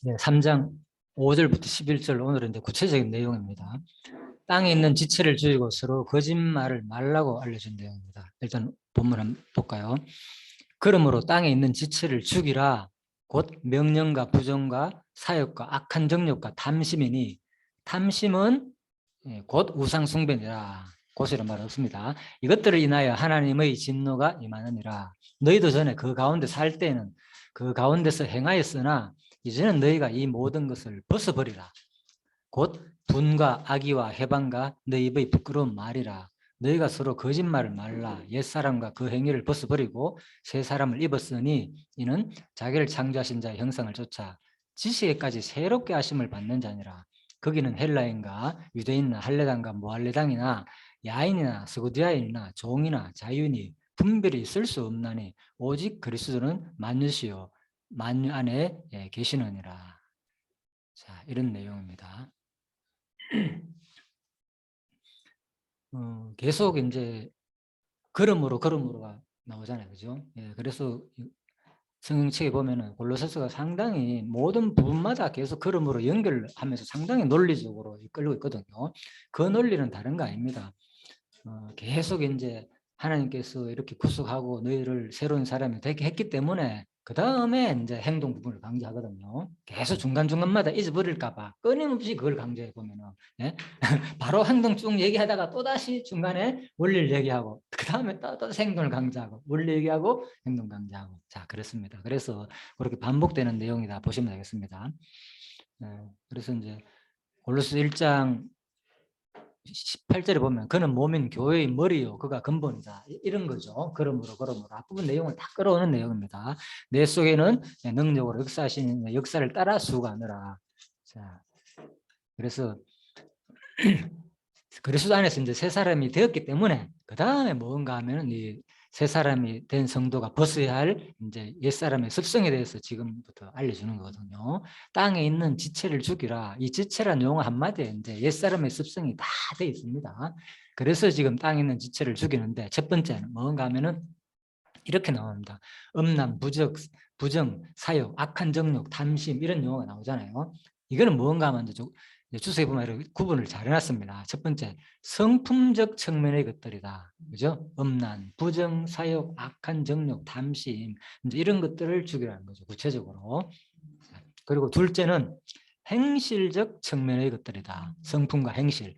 네, 3장 5절부터 11절 오늘은 이제 구체적인 내용입니다. 땅에 있는 지체를 죽이고 서로 거짓말을 말라고 알려준 내용입니다. 일단 본문 한번 볼까요? 그러므로 땅에 있는 지체를 죽이라 곧 명령과 부정과 사욕과 악한 정욕과 탐심이니 탐심은 곧 우상 숭배니라. 곧이란 말 없습니다. 이것들을 인하여 하나님의 진노가 임하느니라. 너희도 전에 그 가운데 살 때는 그 가운데서 행하였으나 이제는 너희가 이 모든 것을 벗어버리라. 곧 분과 악의와 해방과 너희 입의 부끄러운 말이라. 너희가 서로 거짓말을 말라. 옛사람과 그 행위를 벗어버리고 새 사람을 입었으니 이는 자기를 창조하신 자의 형상을 쫓아 지식에까지 새롭게 하심을 받는 자니라. 거기는 헬라인가 유대인이나 할레당과 무할레당이나 야인이나 스고디아인이나 종이나 자유인이 분별이 있을 수 없나니 오직 그리스도는 만유시요 만유 안에 계시느니라. 자, 이런 내용입니다. 계속 이제 그러므로가 나오잖아요, 그죠? 예, 그래서 성경책에 보면은 골로새서가 상당히 모든 부분마다 계속 그러므로 연결하면서 상당히 논리적으로 이끌고 있거든요. 그 논리는 다른 거 아닙니다. 계속 이제 하나님께서 이렇게 구속하고 너희를 새로운 사람이 되게 했기 때문에 그 다음에 이제 행동 부분을 강조하거든요. 계속 중간중간마다 잊어버릴까봐 끊임없이 그걸 강조해 보면은, 예? 바로 행동 쭉 얘기하다가 또다시 중간에 원리를 얘기하고 그 다음에 또 행동을 강조하고 원리 얘기하고 행동 강조하고. 자, 그렇습니다. 그래서 그렇게 반복되는 내용이다 보시면 되겠습니다. 그래서 이제 골로새 1장 18절에 보면 그는 몸인 교회의 머리요 그가 근본이다 이런 거죠. 그러므로 앞부분 내용을 다 끌어오는 내용입니다. 내 속에는 능력으로 역사하시는 역사를 따라 수고하느라. 자, 그래서 그리스도 안에서 이제 새 사람이 되었기 때문에 그 다음에 뭔가 하면은 이 새 사람이 된 성도가 벗어야 할 이제 옛 사람의 습성에 대해서 지금부터 알려주는 거거든요. 땅에 있는 지체를 죽이라. 이 지체란 용어 한마디에 이제 옛 사람의 습성이 다 돼 있습니다. 그래서 지금 땅에 있는 지체를 죽이는데 첫 번째는 뭔가 하면은 이렇게 나옵니다. 음란, 부정, 사욕, 악한 정욕, 탐심 이런 용어가 나오잖아요. 이거는 뭔가 하면 주석에 보면 이렇게 구분을 잘 해놨습니다. 첫 번째, 성품적 측면의 것들이다. 그죠? 음란, 부정, 사욕, 악한 정욕, 탐심 이제 이런 것들을 죽이라는 거죠. 구체적으로. 그리고 둘째는 행실적 측면의 것들이다. 성품과 행실.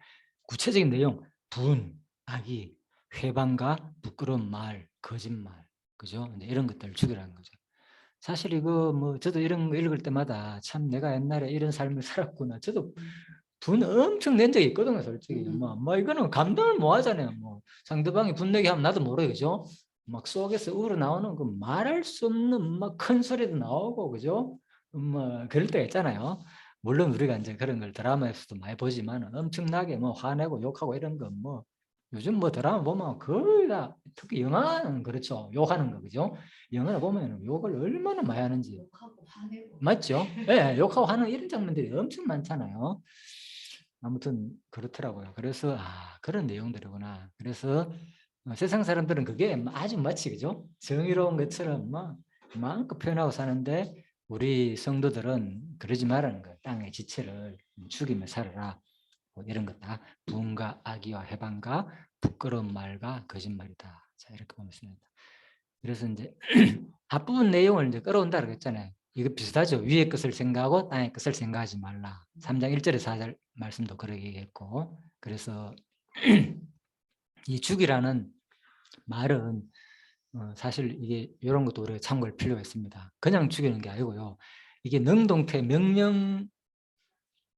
구체적인 내용, 분, 악의, 회방과 부끄러운 말, 거짓말. 그죠? 이런 것들을 죽이라는 거죠. 사실 이거 뭐 저도 이런 거 읽을 때마다 참 내가 옛날에 이런 삶을 살았구나. 저도 분 엄청 낸 적이 있거든요, 솔직히. 뭐 이거는 감당을 못 하잖아요. 뭐 상대방이 분 내게 하면 나도 모르 그죠? 막 속에서 우러나오는 그 말할 수 없는 막 큰 소리도 나오고 그죠? 뭐 그럴 때가 있잖아요. 물론 우리가 이제 그런 걸 드라마에서도 많이 보지만 엄청나게 뭐 화내고 욕하고 이런 거 뭐 요즘 뭐 드라마 보면 거의 다 특히 영화는 그렇죠. 욕하는 거 그죠? 영화를 보면 욕을 얼마나 많이 하는지. 욕하고 화내고. 맞죠? 예, 욕하고 하는 이런 장면들이 엄청 많잖아요. 아무튼 그렇더라고요. 그래서 그런 내용들이구나. 그래서 세상 사람들은 그게 아주 마치 그죠? 정의로운 것처럼 막 마음껏 표현하고 사는데 우리 성도들은 그러지 말라는 거예요. 땅의 지체를 죽이며 살아라. 뭐 이런 것 다 부흥과 악의와 해방과 부끄러운 말과 거짓말이다. 자, 이렇게 보면 있습니다. 그래서 이제 앞부분 내용을 이제 끌어온다 그랬잖아요. 이거 비슷하죠. 위의 것을 생각하고 땅의 것을 생각하지 말라. 3장 1절에 4절 말씀도 그렇게 얘기했고. 그래서 이 죽이라는 말은 사실 이게 이런 것도 우리가 참고할 필요가 있습니다. 그냥 죽이는 게 아니고요. 이게 능동태 명령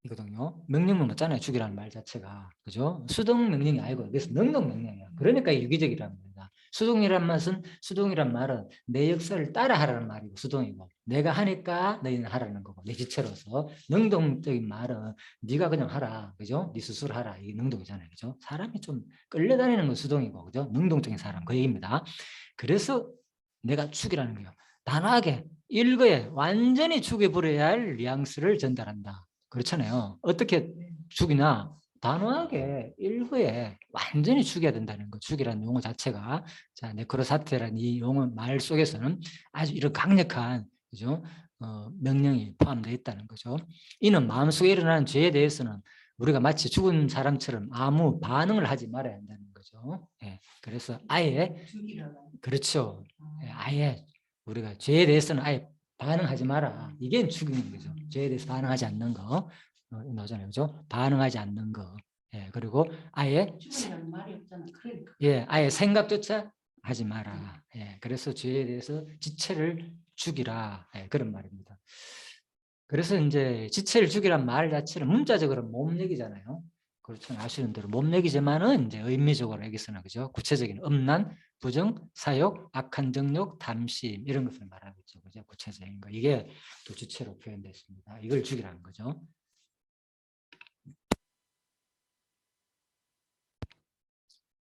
이거든요. 명령문 맞잖아요. 죽이라는 말 자체가. 그죠? 수동 명령이 아니고 그래서 능동 명령이에요. 그러니까 유기적이라는 겁니다. 수동이란 말은 내 역사를 따라 하라는 말이고 수동이고 내가 하니까 너희는 하라는 거고 내 지체로서 능동적인 말은 네가 그냥 하라. 그죠? 네 스스로 하라. 이게 능동이잖아요. 그죠? 사람이 좀 끌려다니는 건 수동이고 그죠? 능동적인 사람 그 얘기입니다. 그래서 내가 죽이라는 거예요. 단호하게 일거에 완전히 죽여버려야 할 뉘앙스를 전달한다. 그렇잖아요. 어떻게 죽이나 단호하게 일부에 완전히 죽여야 된다는 거. 죽이라는 용어 자체가, 자, 네크로사테라는 이 용어 말 속에서는 아주 이런 강력한, 그죠? 명령이 포함되어 있다는 거죠. 이는 마음속에 일어나는 죄에 대해서는 우리가 마치 죽은 사람처럼 아무 반응을 하지 말아야 한다는 거죠. 예, 그래서 아예, 그렇죠. 예, 아예 우리가 죄에 대해서는 아예 반응하지 마라. 이게 죽이는 거죠. 죄에 대해서 반응하지 않는 거. 나오잖아요, 그죠? 반응하지 않는 거. 예, 그리고 아예 말이 없잖아. 그러니까. 예, 아예 생각조차 하지 마라. 예, 그래서 죄에 대해서 지체를 죽이라. 예, 그런 말입니다. 그래서 이제 지체를 죽이란 말 자체는 문자적으로 몸얘기잖아요. 그렇죠. 아시는 대로 몸얘기지만은 이제 의미적으로 여기서는 그죠. 구체적인 음란, 부정, 사욕, 악한 정욕, 담심 이런 것을 말하겠죠. 그죠. 구체적인 거. 이게 또 주체로 표현됐습니다. 이걸 죽이라는 거죠.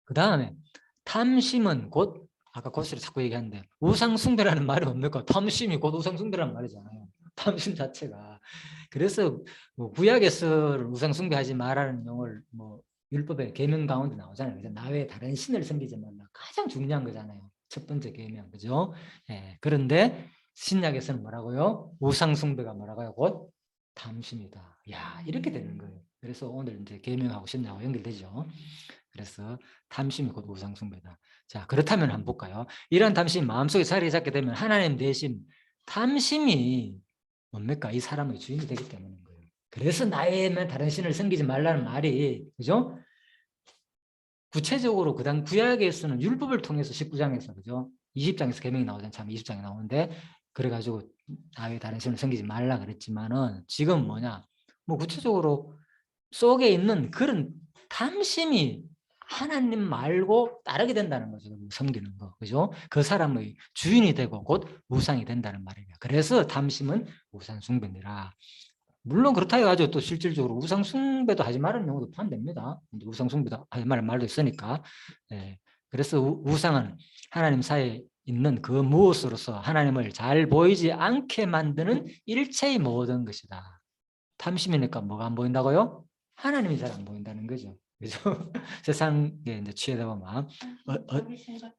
그 다음에 탐심은 곧 아까 곧을 자꾸 얘기하는데 우상숭배라는 말이 뭡니까? 탐심이 곧 우상숭배라는 말이잖아요. 탐심 자체가. 그래서 뭐 구약에서 우상숭배하지 말라는 용어를 뭐 율법의 계명 가운데 나오잖아요. 그래서 나 외에 다른 신을 섬기지 말라. 가장 중요한 거잖아요. 첫 번째 계명, 그죠? 예, 그런데 신약에서는 뭐라고요? 우상숭배가 뭐라고요? 곧 탐심이다. 야, 이렇게 되는 거예요. 그래서 오늘 이제 계명하고 신약하고 연결되죠. 그래서 탐심이 곧 우상숭배다. 자, 그렇다면 한번 볼까요? 이런 탐심이 마음속에 자리 잡게 되면 하나님 대신 탐심이 뭡니까? 이 사람의 주인이 되기 때문인 거예요. 그래서 나에만 다른 신을 섬기지 말라는 말이, 그죠? 구체적으로 그다음 구약에서는 율법을 통해서 19장에서, 그죠? 20장에서 계명이 나오잖아요. 참 20장에 나오는데 그래가지고 나의 다른 신을 섬기지 말라 그랬지만은 지금 뭐냐? 뭐 구체적으로 속에 있는 그런 탐심이 하나님 말고 따르게 된다는 거죠. 섬기는 거. 그죠? 그 사람의 주인이 되고 곧 우상이 된다는 말이에요. 그래서 탐심은 우상 숭배니라. 물론 그렇다 해가지고 또 실질적으로 우상 숭배도 하지 말라는 경우도 포함됩니다. 우상 숭배도 하지 말라는 말도 있으니까. 예. 그래서 우상은 하나님 사이에 있는 그 무엇으로서 하나님을 잘 보이지 않게 만드는 일체의 모든 것이다. 탐심이니까 뭐가 안 보인다고요? 하나님이 잘 안 보인다는 거죠. 그죠? 세상에 이제 취하다 보면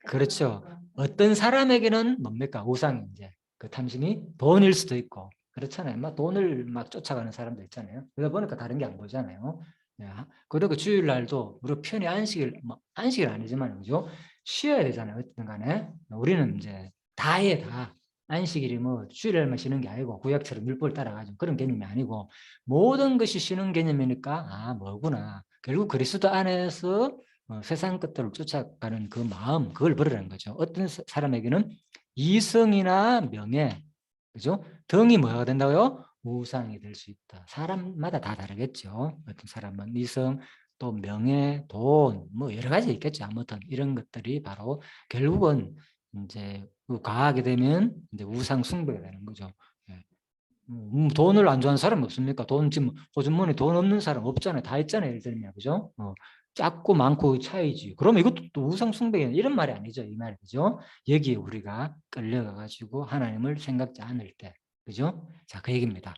그렇죠. 어떤 사람에게는 뭡니까? 우상이 이제 그 탐심이 돈일 수도 있고 그렇잖아요. 막 돈을 막 쫓아가는 사람도 있잖아요. 그러다 보니까 다른 게 안 보잖아요. 그리고 주일날도 우리 편히 안식일, 뭐 안식일 아니지만 그죠? 쉬어야 되잖아요. 어쨌든 간에 우리는 이제 다 해, 다. 안식일이 뭐 주일날만 쉬는 게 아니고 구약처럼 율법을 따라가지고 그런 개념이 아니고 모든 것이 쉬는 개념이니까 아 뭐구나. 결국 그리스도 안에서 세상 것들을 쫓아가는 그 마음 그걸 버리라는 거죠. 어떤 사람에게는 이성이나 명예, 그죠? 등이 뭐가 된다고요? 우상이 될 수 있다. 사람마다 다 다르겠죠. 어떤 사람은 이성, 또 명예, 돈, 뭐 여러 가지 있겠죠. 아무튼 이런 것들이 바로 결국은 이제 과하게 되면 이제 우상 숭배가 되는 거죠. 예. 돈을 안 좋아하는 사람 없습니까? 돈 지금 호주머니 돈 없는 사람 없잖아요. 다 있잖아요. 예를 들면 그죠? 작고 많고 차이지. 그러면 이것도 또 우상 숭배는 이런 말이 아니죠. 이 말이 그죠? 여기에 우리가 끌려가 가지고 하나님을 생각지 않을 때, 그죠? 자, 그 얘기입니다.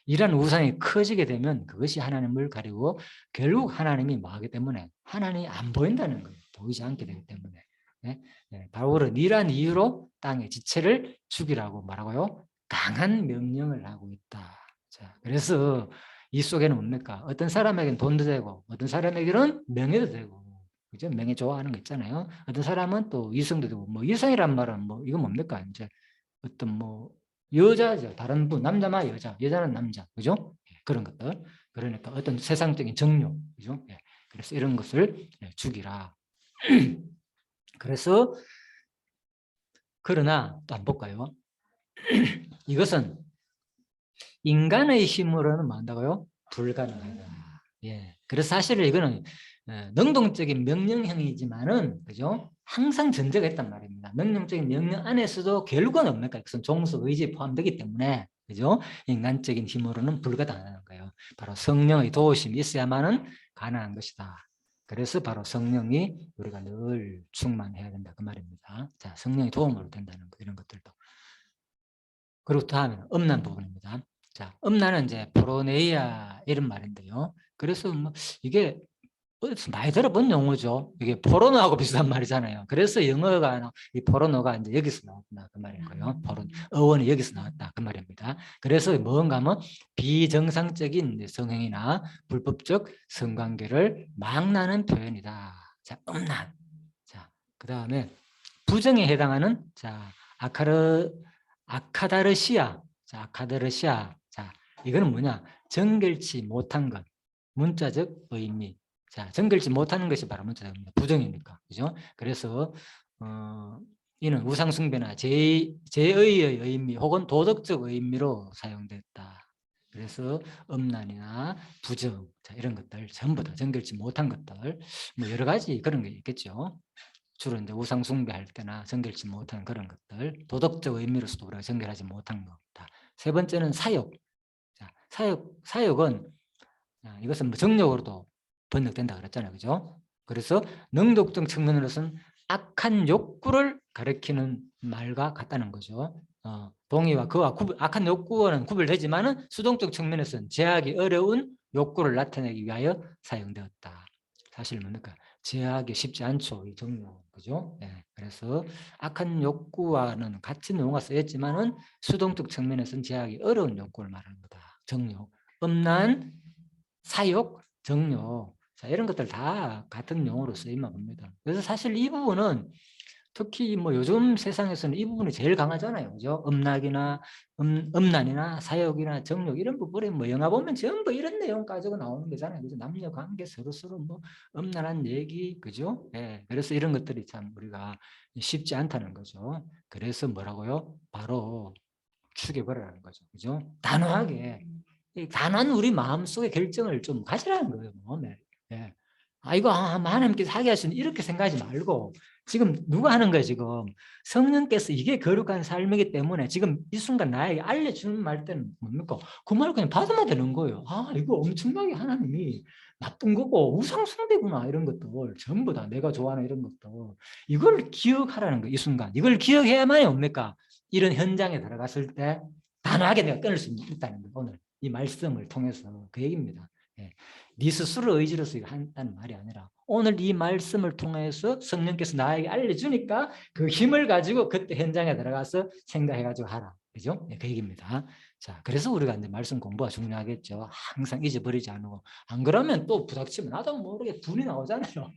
이런 우상이 커지게 되면 그것이 하나님을 가리고 결국 하나님이 뭐하기 때문에 하나님이 안 보인다는 거예요. 보이지 않게 되기 때문에. 네? 네, 바울은 이러한 이유로 땅의 지체를 죽이라고 말하고요. 강한 명령을 하고 있다. 자, 그래서 이 속에는 뭡니까? 어떤 사람에게는 돈도 되고, 어떤 사람에게는 명예도 되고, 그죠? 명예 좋아하는 거 있잖아요. 어떤 사람은 또 이성도 되고, 뭐 이성이란 말은 뭐 이건 뭡니까? 이제 어떤 뭐 여자죠. 다른 분, 남자만 여자, 여자는 남자, 그죠? 예, 그런 것들. 그러니까 어떤 세상적인 정욕, 그죠? 예, 그래서 이런 것을 죽이라. 그래서 그러나 또 한번 볼까요? 이것은 인간의 힘으로는 뭐 한다고요? 불가능하다. 예. 그래서 사실은 이거는 능동적인 명령형이지만은 그죠? 항상 전제가 있단 말입니다. 능동적인 명령 안에서도 결국은 뭡니까? 그것은 종속 의지에 포함되기 때문에 그죠? 인간적인 힘으로는 불가능하다는 거예요. 바로 성령의 도우심이 있어야만은 가능한 것이다. 그래서 바로 성령이 우리가 늘 충만해야 된다 그 말입니다. 자, 성령이 도움으로 된다는 거 이런 것들도. 그리고 다음에 음란 부분입니다. 자, 음란은 이제 프로네이아 이런 말인데요. 그래서 뭐 이게 어디서 많이 들어본 용어죠. 이게 포르노하고 비슷한 말이잖아요. 그래서 영어가 이 포르노가 이제 여기서 나왔다 그 말이고요. 어원이 여기서 나왔다 그 말입니다. 그래서 뭔가 하면 비정상적인 성행위나 불법적 성관계를 망라는 표현이다. 자, 음란. 자, 그 다음에 부정에 해당하는 자 아카다르시아. 자, 아카다르시아. 자, 이거는 뭐냐? 정결치 못한 것. 문자적 의미. 자, 정결치 못하는 것이 바로 문자적 의미. 부정이니까. 그죠? 그래서 이는 우상숭배나 제의의 의미 혹은 도덕적 의미로 사용됐다. 그래서 음란이나 부정, 자, 이런 것들 전부 다 정결치 못한 것들, 뭐 여러 가지 그런 게 있겠죠. 주로 이제 우상 숭배할 때나 정결치 못한 그런 것들, 도덕적 의미로서도 우리가 정결하지 못한 것다. 세 번째는 사욕. 자, 사욕은 이것은 뭐 정욕으로도 번역된다 그랬잖아요, 그죠? 그래서 능동적 측면으로서는 악한 욕구를 가리키는 말과 같다는 거죠. 동의와 그와 악한 욕구와는 구별되지만은 수동적 측면에서는 제하기 어려운 욕구를 나타내기 위하여 사용되었다. 사실 뭡니까? 제하기 쉽지 않죠, 이 정욕, 그죠? 네, 그래서 악한 욕구와는 같은 용어가 쓰였지만은 수동적 측면에서는 제하기 어려운 욕구를 말하는 거다. 정욕, 음란, 사욕, 정욕, 자, 이런 것들 다 같은 용어로 쓰이면 봅니다. 그래서 사실 이 부분은 특히 뭐 요즘 세상에서는 이 부분이 제일 강하잖아요. 그죠? 음란이나 사욕이나 정욕 이런 부분에 뭐 영화 보면 전부 이런 내용 가지고 나오는 거잖아요. 그죠? 남녀 관계 서로 뭐 음란한 얘기, 그죠? 예. 그래서 이런 것들이 참 우리가 쉽지 않다는 거죠. 그래서 뭐라고요? 바로 죽여버리라는 거죠. 그죠? 단호하게. 이 단호한 우리 마음속의 결정을 좀 가지라는 거예요. 마음에. 예. 이거 하나님께서 하게 하시는 이렇게 생각하지 말고 지금 누가 하는 거예요, 지금? 성령께서 이게 거룩한 삶이기 때문에 지금 이 순간 나에게 알려주는 말 때는 뭡니까? 그 말 그냥 받으면 되는 거예요. 이거 엄청나게 하나님이 나쁜 거고 우상숭배구나 이런 것들 전부 다 내가 좋아하는 이런 것들 이걸 기억하라는 거예요, 이 순간. 이걸 기억해야만이 뭡니까? 이런 현장에 들어갔을 때 단호하게 내가 끊을 수 있다는 거예요, 오늘. 이 말씀을 통해서 그 얘기입니다. 예. 네 스스로 의지로서 이거 한다는 말이 아니라 오늘 이 말씀을 통해서 성령께서 나에게 알려주니까 그 힘을 가지고 그때 현장에 들어가서 생각해가지고 하라. 그죠? 네, 그 얘기입니다. 자, 그래서 우리가 이제 말씀 공부가 중요하겠죠. 항상 잊어버리지 않고. 안 그러면 또 부닥치면 나도 모르게 분이 나오잖아요.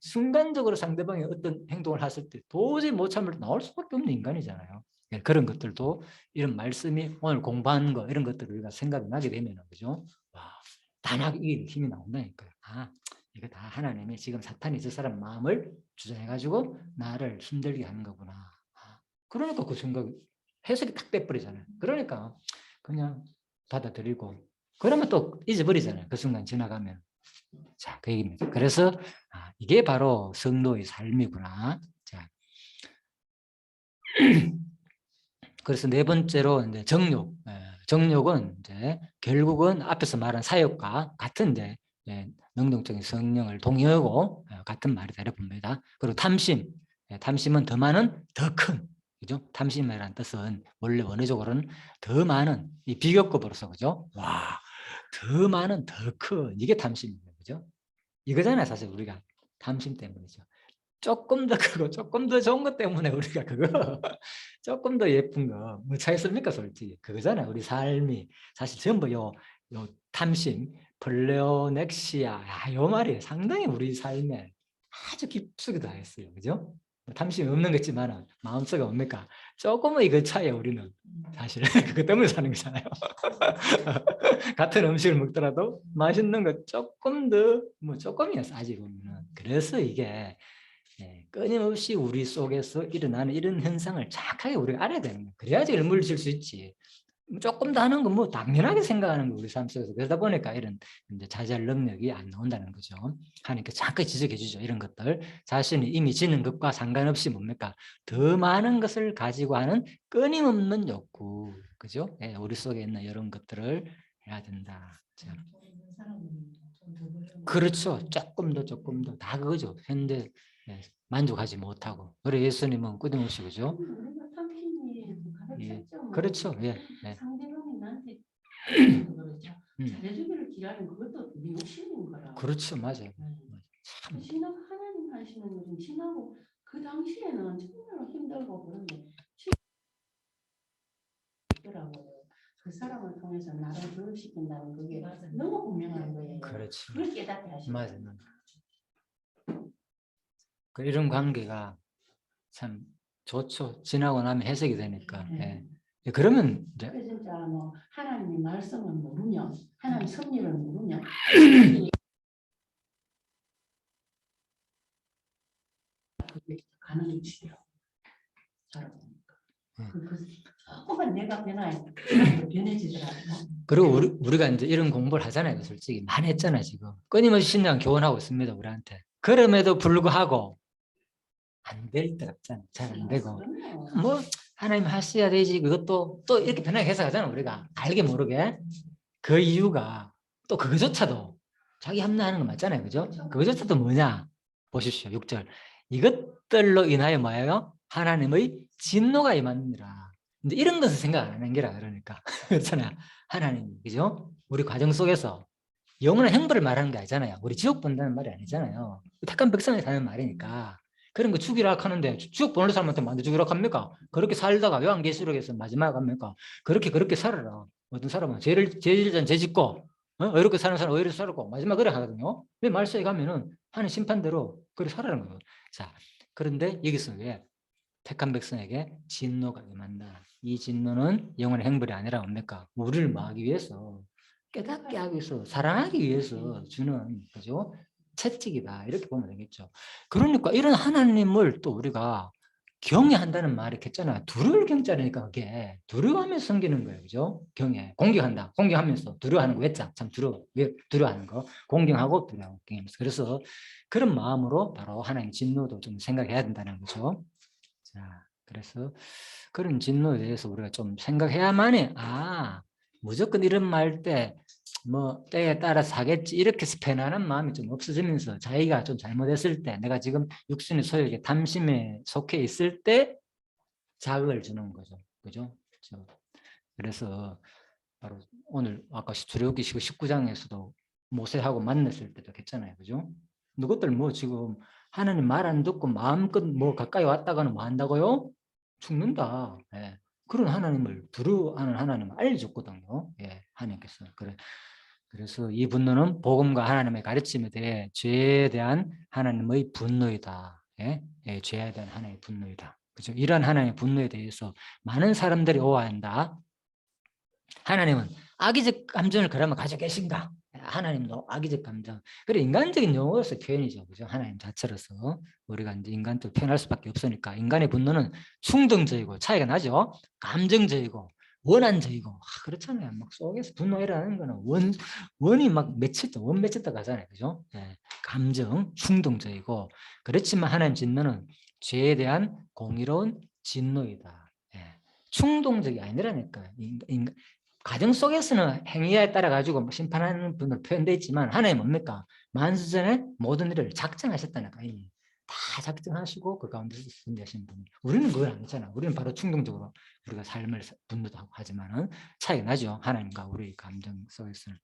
순간적으로 상대방이 어떤 행동을 했을 때 도저히 못 참을 나올 수밖에 없는 인간이잖아요. 네, 그런 것들도 이런 말씀이 오늘 공부한 거 이런 것들을 우리가 생각이 나게 되면 그죠? 와, 단호하게 이길 힘이 나온다니까요. 이거 다 하나님이 지금 사탄이 저 사람 마음을 주장해가지고 나를 힘들게 하는 거구나. 그러니까 그 생각 해석이 딱 빼버리잖아요. 그러니까 그냥 받아들이고 그러면 또 잊어버리잖아요. 그 순간 지나가면. 자, 그 얘기입니다. 그래서 이게 바로 성도의 삶이구나. 자, 그래서 네 번째로 이제 정욕. 정욕은 이제 결국은 앞에서 말한 사욕과 같은 이제 능동적인 성령을 동의하고 같은 말이 되려 봅니다. 그리고 탐심. 탐심은 더 많은, 더 큰. 그죠? 탐심이라는 뜻은 원래 원어적으로는 더 많은 이 비교급으로서 그죠? 와, 더 많은, 더 큰. 이게 탐심입니다. 그죠? 이거잖아요, 사실 우리가 탐심 때문이죠. 조금 더 크고 조금 더 좋은 것 때문에 우리가 그거 조금 더 예쁜 거 뭐 차이있습니까 솔직히 그거잖아요. 우리 삶이 사실 전부 요 탐심 플레오넥시아 요 말이 상당히 우리 삶에 아주 깊숙이 다했어요. 그죠? 탐심이 없는 거지만 마음속에 뭡니까? 조금의 그 차이에 우리는 사실 그것 때문에 사는 거잖아요. 같은 음식을 먹더라도 맛있는 거 조금 더 뭐 조금이야 싸지 보면은 그래서 이게 끊임없이 우리 속에서 일어나는 이런 현상을 정확하게 우리가 알아야 되는 거예요. 그래야지 의무를 질 수 있지. 조금 더 하는 건 뭐 당연하게 생각하는 거 우리 삶 속에서 그러다 보니까 이런 이제 자제할 능력이 안 나온다는 거죠. 하니까 잠깐 지적해 주죠. 이런 것들 자신이 이미 지는 것과 상관없이 뭡니까 더 많은 것을 가지고 하는 끊임없는 욕구, 그죠? 우리 속에 있는 이런 것들을 해야 된다. 자. 그렇죠. 조금 더 다 그거죠. 현대 만족하지 못하고. 그래 예수님은 끊임없이 그죠? 우리가 탐심이 예. 가득 찼죠. 그렇죠. 예. 상대방이 나한테 그렇죠. 잘해주기를 기다리는 그것도 네 욕심인 거라. 그렇죠, 맞아요. 참. 신하고 하나님 하시는 일은 신하고 그 당시에는 정말로 힘들고 그런데 있더라고요. 그 사람을 통해서 나를 교육시킨다는 그게 너무 분명한 거예요. 그렇죠. 그걸 깨닫게 하시는 맞아요. 이런 관계가 참 좋죠. 지나고 나면 해석이 되니까. 네. 예. 그러면 이제 그래서 진짜 뭐 하나님의 말씀을 모르면 하나님 섭리를 모르면 그게 가능해지죠. 저는 조금만 내가 변해지더라고요. 그리고 우리가 이제 이런 공부를 하잖아요. 솔직히 많이 했잖아요. 지금 끊임없이 신앙 교훈하고 있습니다. 우리한테. 그럼에도 불구하고 안 될 때가 있잖아요. 잘 안 되고 뭐 하나님 하셔야 되지. 그것도 또 이렇게 편하게 해석하잖아요. 우리가 알게 모르게. 그 이유가 또 그거조차도 자기 합리화하는 거 맞잖아요. 그죠? 그거조차도 뭐냐? 보십시오. 6절. 이것들로 인하여 뭐예요? 하나님의 진노가 임하느니라. 이제 이런 것을 생각 안 하는 게라 그러니까. 그렇잖아요. 하나님, 그죠? 우리 과정 속에서 영원한 행보를 말하는 게 아니잖아요. 우리 지옥 본다는 말이 아니잖아요. 택한 백성이 하는 말이니까. 그런 거 죽이라 하는데 지옥 보는 사람한테 만두 죽이라 합니까? 그렇게 살다가 요한계시록에서 마지막 합니까? 그렇게 살아라. 어떤 사람은 죄를 전 죄짓고 이렇게 사는 사람 의로 살고 마지막 그래 하거든요. 왜 말세에 가면은 하는 심판대로 그렇게 살아라는 거예요. 자, 그런데 여기서 왜 택한 백성에게 진노가 임한다. 이 진노는 영원의 행벌이 아니라 뭡니까? 우리를 막기 위해서 깨닫게 하기 위해서 사랑하기 위해서 주는 그죠? 채찍이다 이렇게 보면 되겠죠. 그러니까 이런 하나님을 또 우리가 경외한다는 말이 했잖아요. 두려울 경자니까 그게 두려워하면서 섬기는 거예요, 그죠? 경외, 공경한다, 공경하면서 두려워하는 거 왜자 참 두려워하는 거, 공경하고 두려워하고 경외하면서 그래서 그런 마음으로 바로 하나님 진노도 좀 생각해야 된다는 거죠. 자, 그래서 그런 진노에 대해서 우리가 좀 생각해야만이 무조건 이런 말 때 뭐 때에 따라서 하겠지 이렇게 편안한 마음이 좀 없어지면서 자기가 좀 잘못했을 때 내가 지금 육신의 소욕에 탐심에 속해 있을 때 자극을 주는 거죠. 그죠? 그래서 바로 오늘 아까 출애굽기 19장에서도 모세하고 만났을 때도 했잖아요. 그죠? 너것들 뭐 지금 하나님 말 안 듣고 마음껏 뭐 가까이 왔다가는 뭐 한다고요? 죽는다. 예. 그런 하나님을 두려워하는 하나님을 알려줬거든요. 예, 하나님께서. 그래서 이 분노는 복음과 하나님의 가르침에 대해 죄에 대한 하나님의 분노이다. 예? 예, 죄에 대한 하나님의 분노이다. 그죠? 이런 하나님의 분노에 대해서 많은 사람들이 오해한다. 하나님은 악의적 감정을 그러면 가지고 계신가? 하나님도 악의적 감정. 그래 인간적인 용어로서 표현이죠, 그죠? 하나님 자체로서 우리가 이제 인간도 표현할 수밖에 없으니까 인간의 분노는 충동적이고 차이가 나죠. 감정적이고 원한적이고 그렇잖아요. 막 속에서 분노라는 거는 원이 막 맺혔다, 원 맺혔다 가잖아요, 그죠? 네. 감정 충동적이고 그렇지만 하나님 진노는 죄에 대한 공의로운 진노이다. 네. 충동적이 아니라니까요. 가정 속에서는 행위에 따라 가지고 심판하는 분으로 표현되어 있지만 하나님 뭡니까? 만수전에 모든 일을 작정하셨다니까. 다 작정하시고 그 가운데서 승리하신 분. 우리는 그걸 아니잖아. 우리는 바로 충동적으로 우리가 삶을 분노도 하고 하지만은 차이가 나죠. 하나님과 우리의 감정 속에서는.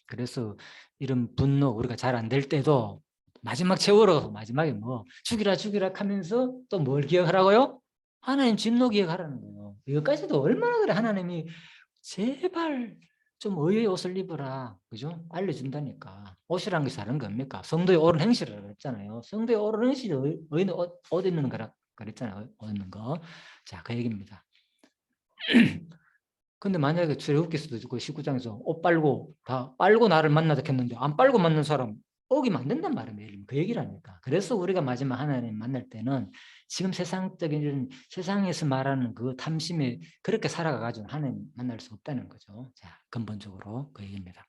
그래서 이런 분노 우리가 잘 안 될 때도 마지막 최후로 마지막에 뭐 죽이라 하면서 또 뭘 기억하라고요? 하나님 진노 기억하라는 거예요. 이것까지도 얼마나 그래 하나님이 제발 좀 의의 옷을 입어라. 그죠? 알려준다니까. 옷이란 게 다른 겁니까? 성도의 옳은 행실이라고 그랬잖아요. 성도의 옳은 행실이 의의 옷 입는 거라 그랬잖아요. 옷 입는 거. 자, 그 얘기입니다. 근데 만약에 출애굽기서도 그 19장에서 옷 빨고 나를 만나다 했는데 안 빨고 만난 사람 어기면 안 된단 말이에요. 그 얘기를 하니까. 그래서 우리가 마지막 하나님 만날 때는 지금 세상적인 세상에서 말하는 그 탐심에 그렇게 살아가가지고 하나님 만날 수 없다는 거죠. 자, 근본적으로 그 얘기입니다.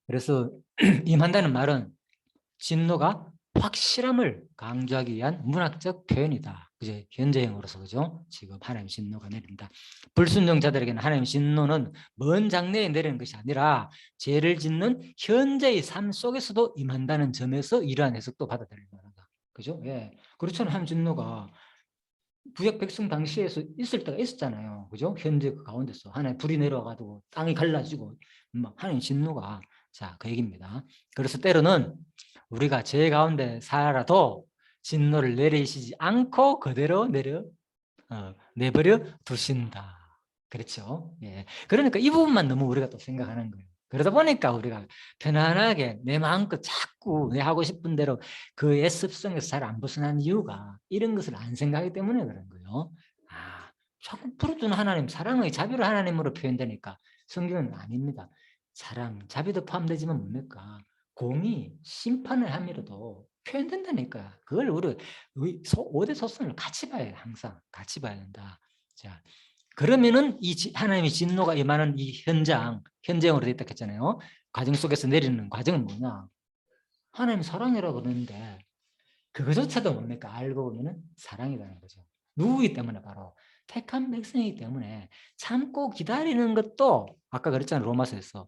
그래서 임한다는 말은 진노가 확실함을 강조하기 위한 문학적 표현이다. 그죠? 현재형으로서 그죠? 지금 하나님 진노가 내린다. 불순종자들에게는 하나님 진노는 먼 장래에 내리는 것이 아니라 죄를 짓는 현재의 삶 속에서도 임한다는 점에서 이러한 해석도 받아들일 만하다. 그죠? 예. 그렇잖아요. 하나님 진노가 구약 백성 당시에서 있을 때가 있었잖아요. 그죠? 현재 그 가운데서 하나님 불이 내려와가지고 땅이 갈라지고 하나님 진노가, 자, 그 얘기입니다. 그래서 때로는 우리가 죄 가운데 살아도 진노를 내리시지 않고 그대로 내버려 두신다. 그렇죠? 예. 그러니까 이 부분만 너무 우리가 또 생각하는 거예요. 그러다 보니까 우리가 편안하게 내 마음껏 자꾸 내 하고 싶은 대로 그 예습성에서 잘 안 벗어난 이유가 이런 것을 안 생각하기 때문에 그런 거예요. 아, 자꾸 부르짖는 하나님, 사랑의 자비로 하나님으로 표현되니까 성경은 아닙니다. 사랑, 자비도 포함되지만 뭡니까? 공의, 심판을 함이라도 표현된다니까. 그걸 우리 5대 소선을 같이 봐야 돼. 항상 같이 봐야 된다. 자, 그러면은 하나님의 진노가 임하는 이 현장으로 되어 있다 했잖아요. 과정 속에서 내리는 과정은 뭐냐? 하나님 사랑이라고 그러는데 그것조차도 뭡니까? 알고 보면은 사랑이라는 거죠. 누구이기 때문에? 바로 택한 백성이기 때문에 참고 기다리는 것도 아까 그랬잖아요. 로마서에서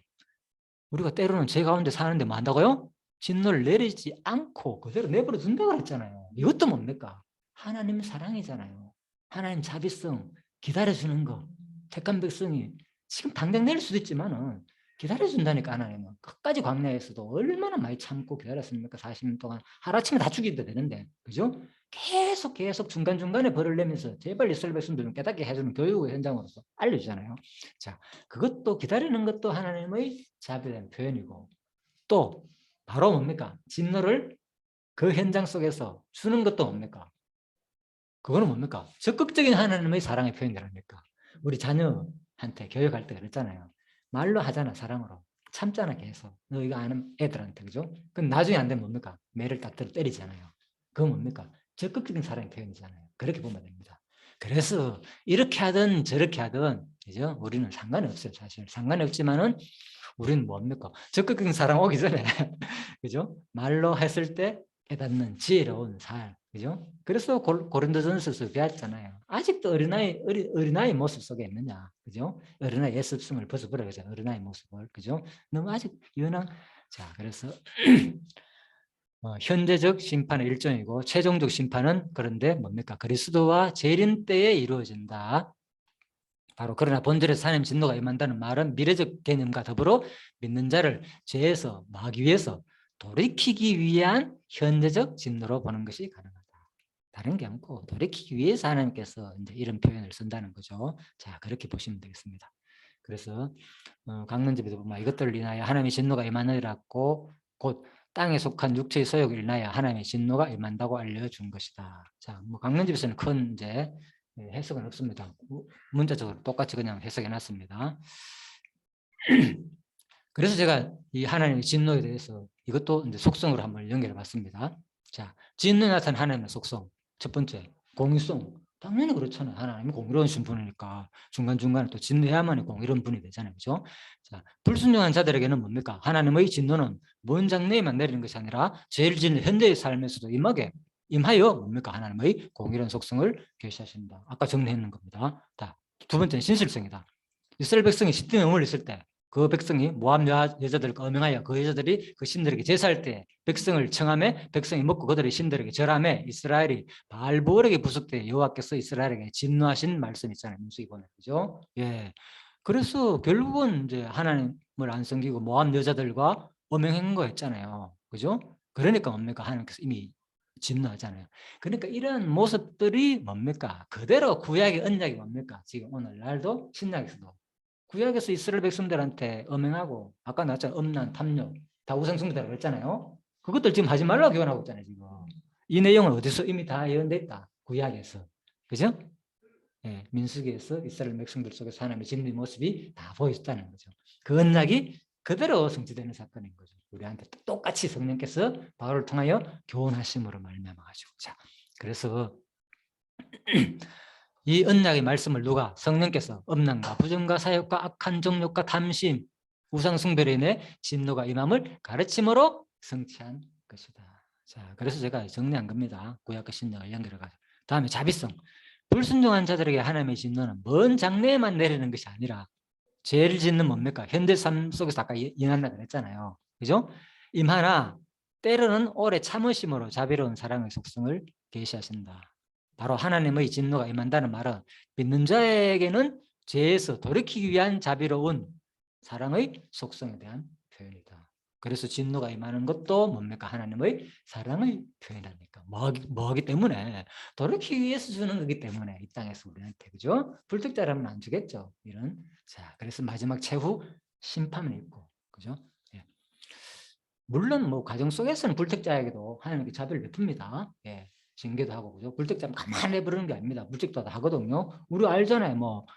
우리가 때로는 죄 가운데 사는데 뭐 한다고요? 진노를 내리지 않고 그대로 내버려 둔다고 그랬잖아요. 이것도 뭡니까? 하나님 사랑이잖아요. 하나님 자비성, 기다려주는 거. 택한 백성이 지금 당장 내릴 수도 있지만은 기다려준다니까. 하나님은 끝까지 광야에서도 얼마나 많이 참고 기다렸습니까? 40년 동안 하루아침에 다 죽이도 되는데, 그죠? 계속 중간중간에 벌을 내면서 제발 이스라엘 백성들 좀 깨닫게 해주는 교육의 현장으로서 알려주잖아요. 자, 그것도 기다리는 것도 하나님의 자비된 표현이고, 또 바로 뭡니까? 진노를 그 현장 속에서 주는 것도 뭡니까? 그거는 뭡니까? 적극적인 하나님의 사랑의 표현이라니까. 우리 자녀한테 교육할 때 그랬잖아요. 말로 하잖아, 사랑으로. 참잖아, 계속. 너 이거 아는 애들한테, 그죠? 그럼 나중에 안 되면 뭡니까? 매를 딱 때리잖아요. 그건 뭡니까? 적극적인 사랑의 표현이잖아요. 그렇게 보면 됩니다. 그래서 이렇게 하든 저렇게 하든, 그죠? 우리는 상관이 없어요, 사실. 상관이 없지만은 우리는 뭡니까? 적극적인 사랑 오기 전에, 그죠? 말로 했을 때 깨닫는 지혜로운 살, 그죠? 그래서 고린도전서에서 배웠잖아요. 아직도 어린아이 모습 속에 있느냐, 그죠? 어린아이 예습성을 벗어버려, 그죠? 어린아이 모습을, 그죠? 너무 아직 유난. 자, 그래서 현재적 심판의 일종이고 최종적 심판은 그런데 뭡니까? 그리스도와 재림 때에 이루어진다. 바로 그러나 본질에서 하나님 진노가 임한다는 말은 미래적 개념과 더불어 믿는 자를 죄에서 막기 위해서 돌이키기 위한 현재적 진노로 보는 것이 가능하다. 다른 게 없고 돌이키기 위해서 하나님께서 이제 이런 표현을 쓴다는 거죠. 자, 그렇게 보시면 되겠습니다. 그래서 강론집에도 보면 이것들을 인하여 하나님의 진노가 임하느라고 곧 땅에 속한 육체의 소욕을 인하여 하나님의 진노가 임한다고 알려준 것이다. 자, 뭐 강론집에서는 큰 이제 해석은 없습니다. 문자적으로 똑같이 그냥 해석해 놨습니다. 그래서 제가 이 하나님의 진노에 대해서 이것도 이제 속성으로 한번 연결해 봤습니다. 자, 진노에 나타난 하나님의 속성. 첫 번째, 공의성. 당연히 그렇잖아요. 하나님은 공의로운 분이니까 중간중간에 또 진노해야만 공의로운 분이 되잖아요. 그죠? 자, 불순종한 자들에게는 뭡니까? 하나님의 진노는 먼 장래에만 내리는 것이 아니라 죄를 짓는 현대의 삶에서도 임하여 뭡니까? 하나님의 공의로운 속성을 계시하신다. 아까 정리했는 겁니다. 자, 두 번째는 신실성이다. 이스라엘 백성이 시딤에 머물렀을 때 그 백성이 모압 여자들과 어명하여 그 여자들이 그 신들에게 제사할 때 백성을 청함에 백성이 먹고 그들의 신들에게 절함에 이스라엘이 발볼에게 부속되 여호와께서 이스라엘에게 진노하신 말씀 있잖아요. 민수기 보면, 그죠? 예. 그래서 결국은 이제 하나님을 안 섬기고 모압 여자들과 어명한 거였잖아요. 그죠? 그러니까 뭡니까? 하나님께서 이미 진노하잖아요. 그러니까 이런 모습들이 뭡니까? 그대로 구약의 언약이 뭡니까? 지금 오늘날도 신약에서도 구약에서 이스라엘 백성들한테 엄행하고 아까 나왔잖아요. 음란, 탐욕 다 우상숭배라고 했잖아요. 그것들 지금 하지 말라고 교훈하고 있잖아요. 지금 이 내용은 어디서 이미 다 예언돼 있다. 구약에서. 그죠? 예, 민수기에서 이스라엘 백성들 속에서 하나님의 진리의 모습이 다 보였다는 거죠. 그 언약이 그대로 성취되는 사건인 거죠. 우리한테 똑같이 성령께서 바울을 통하여 교훈하심으로 말미암아가지고. 자, 그래서 이 언약의 말씀을 누가? 성령께서 음란과 부정과 사욕과 악한 정욕과 탐심, 우상숭배로 인해 진노가 임함을 가르침으로 성취한 것이다. 자, 그래서 제가 정리한 겁니다. 구약과 신약을 연결해가지고. 다음에 자비성. 불순종한 자들에게 하나님의 진노는 먼 장래에만 내리는 것이 아니라 죄를 짓는 뭡니까? 현대 삶 속에서 아까 인한다 그랬잖아요. 그죠? 임하나 때로는 오래 참으심으로 자비로운 사랑의 속성을 계시하신다. 바로 하나님의 진노가 임한다는 말은 믿는 자에게는 죄에서 돌이키기 위한 자비로운 사랑의 속성에 대한 표현이다. 그래서 진노가 임하는 것도 뭡니까? 하나님의 사랑을 표현하니까. 뭐하기 때문에? 돌이키기 위해서 주는 거기 때문에 이 땅에서 우리한테, 그죠? 불특자라면 안 주겠죠. 이런. 자, 그래서 마지막 최후 심판이 있고, 그죠? 예. 물론 뭐 가정 속에서는 불특자에게도 하나님께 자비를 베풉니다. 예. 징계도 하고, 그죠? 불특자면 가만히 내버리는 게 아닙니다. 물직도 다 하거든요. 우리 알잖아요. 뭐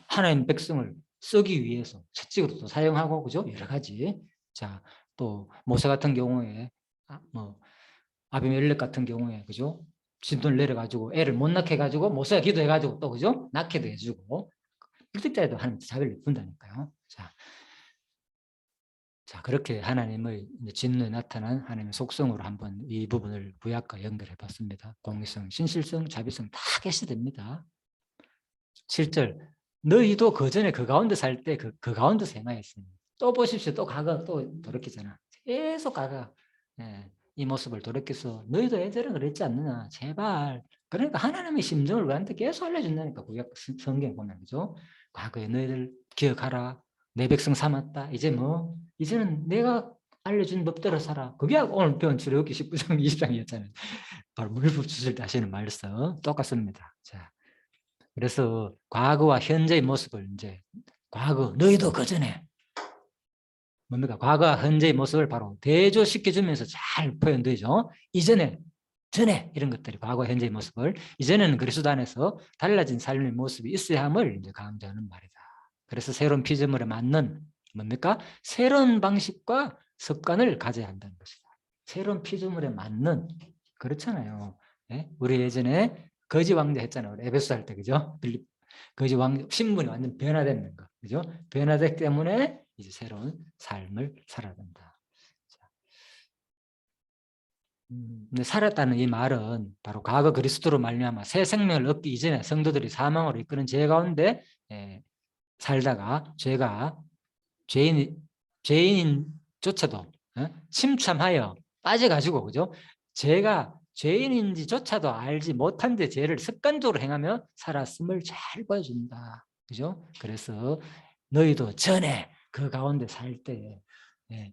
하나님 백성을 쓰기 위해서 채찍으로도 사용하고, 그죠? 여러 가지. 자, 또 모세 같은 경우에 뭐 아비멜렉 같은 경우에, 그죠? 진도를 내려가지고 애를 못 낳게 해가지고 모세가 기도해가지고 또, 그죠? 낳게도 해주고, 불특자에도 하나님 자비를 베푼다니까요. 자, 그렇게 하나님의 진노에 나타난 하나님의 속성으로 한번 이 부분을 구약과 연결해 봤습니다. 공의성, 신실성, 자비성 다 계시됩니다. 7절, 너희도 그 전에 그 가운데 살 때 그 가운데서 행하였으니. 또 보십시오. 또 가가 또 돌이키잖아. 계속 가가. 예, 이 모습을 돌이켜서 너희도 예전에 그랬지 않느냐. 제발. 그러니까 하나님의 심정을 우리한테 계속 알려준다니까. 구약 성경 보면, 그죠? 과거에 너희들 기억하라. 내 백성 삼았다. 이제는 내가 알려준 법대로 살아. 그게 오늘 배운 출애굽기 19장 20장이었잖아요. 바로 물법 주실 때 하시는 말씀 똑같습니다. 자, 그래서 과거와 현재의 모습을 이제 과거 너희도 그 전에 뭡니까? 과거와 현재의 모습을 바로 대조시켜 주면서 잘 표현되죠. 이전에 전에 이런 것들이 과거 현재의 모습을 이전에는 그리스도 안에서 달라진 삶의 모습이 있어야 함을 이제 강조하는 말이다. 그래서 새로운 피조물에 맞는 뭡니까? 새로운 방식과 습관을 가져야 한다는 것이다. 새로운 피조물에 맞는 그렇잖아요. 네? 우리 예전에 거지 왕자 했잖아요. 에베소 할 때, 그죠? 거지 왕 신분이 완전 변화되는 거, 그죠? 변화되기 때문에 이제 새로운 삶을 살아야 된다. 근데 살았다는 이 말은 바로 과거 그리스도로 말미암아 새 생명을 얻기 이전에 성도들이 사망으로 이끄는 죄 가운데 살다가 죄인조차도 침참하여 빠져가지고, 그죠? 죄가 죄인인지조차도 알지 못한 데 죄를 습관적으로 행하며 살았음을 잘 보여준다. 그죠? 그래서 너희도 전에 그 가운데 살 때,